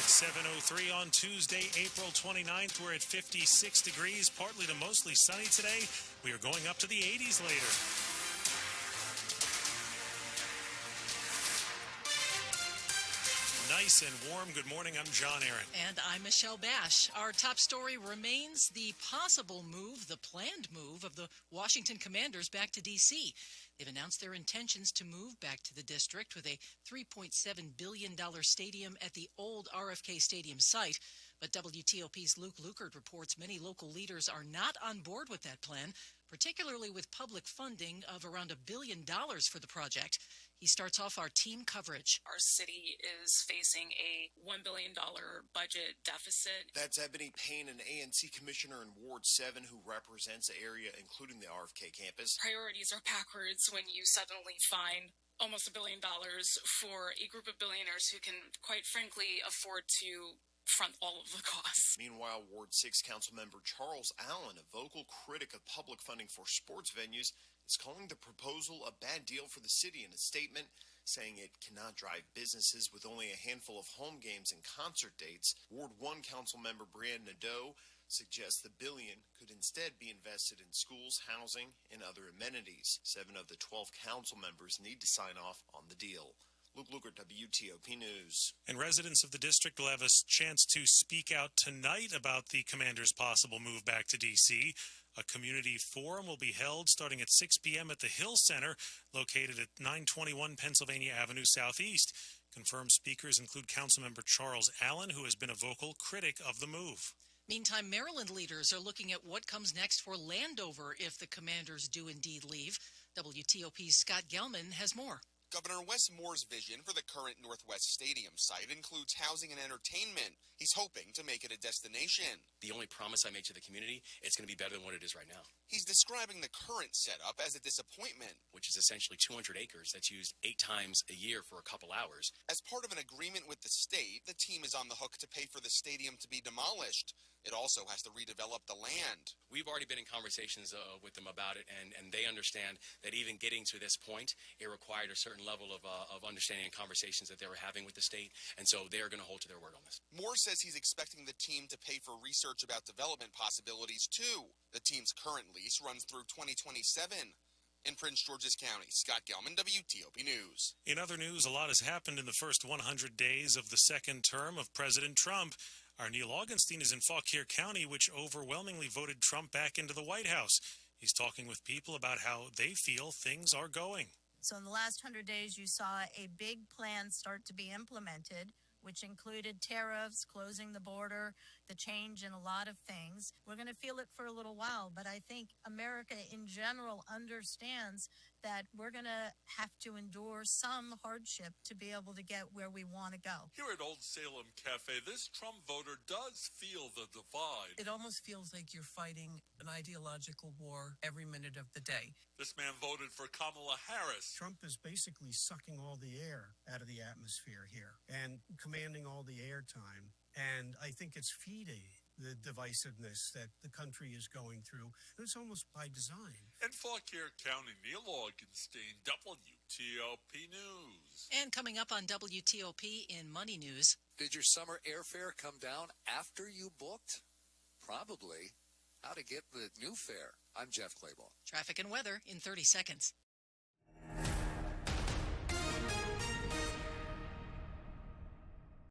7:03 on Tuesday, April 29th. We're at 56 degrees, partly to mostly sunny today. We are going up to the 80s later. Nice and warm. Good morning. I'm John Aaron. And I'm Michelle Basch. Our top story remains the possible move, the planned move of the Washington Commanders back to D.C. They've announced their intentions to move back to the district with a $3.7 billion stadium at the old RFK Stadium site. But WTOP's Luke Lukert reports many local leaders are not on board with that plan, particularly with public funding of around $1 billion for the project. He starts off our team coverage. Our city is facing a $1 billion budget deficit. That's Ebony Payne, an ANC commissioner in Ward 7 who represents the area, including the RFK campus. Priorities are backwards when you suddenly find almost $1 billion for a group of billionaires who can, quite frankly, afford to front all of the costs. Meanwhile, Ward 6 Councilmember Charles Allen, a vocal critic of public funding for sports venues, is calling the proposal a bad deal for the city in a statement, saying it cannot drive businesses with only a handful of home games and concert dates. Ward 1 Councilmember Brianne Nadeau suggests the billion could instead be invested in schools, housing, and other amenities. 7 of the 12 council members need to sign off on the deal. Luke Lukert, WTOP News. And residents of the district will have a chance to speak out tonight about the commander's possible move back to D.C. A community forum will be held starting at 6 p.m. at the Hill Center, located at 921 Pennsylvania Avenue Southeast. Confirmed speakers include Councilmember Charles Allen, who has been a vocal critic of the move. Meantime, Maryland leaders are looking at what comes next for Landover if the Commanders do indeed leave. WTOP's Scott Gelman has more. Governor Wes Moore's vision for the current Northwest Stadium site includes housing and entertainment. He's hoping to make it a destination. The only promise I make to the community, it's going to be better than what it is right now. He's describing the current setup as a disappointment. Which is essentially 200 acres that's used 8 times a year for a couple hours. As part of an agreement with the state, the team is on the hook to pay for the stadium to be demolished. It also has to redevelop the land. We've already been in conversations with them about it, and they understand that even getting to this point, it required a certain level of understanding and conversations that they were having with the state, and so they are going to hold to their word on this. Moore says he's expecting the team to pay for research about development possibilities, too. The team's current lease runs through 2027. In Prince George's County, Scott Gelman, WTOP News. In other news, a lot has happened in the first 100 days of the second term of President Trump. Our Neil Augenstein is in Fauquier County, which overwhelmingly voted Trump back into the White House. He's talking with people about how they feel things are going. So in the last 100 days, you saw a big plan start to be implemented, which included tariffs, closing the border, the change in a lot of things. We're going to feel it for a little while, but I think America in general understands that we're going to have to endure some hardship to be able to get where we want to go. Here at Old Salem Cafe, this Trump voter does feel the divide. It almost feels like you're fighting an ideological war every minute of the day. This man voted for Kamala Harris. Trump is basically sucking all the air out of the atmosphere here and commanding all the airtime. And I think it's feeding the divisiveness that the country is going through. It's almost by design. In Fauquier County, Neil Augenstein, WTOP News. And coming up on WTOP in Money News. Did your summer airfare come down after you booked? Probably. How to get the new fare. I'm Jeff Clayball. Traffic and weather in 30 seconds.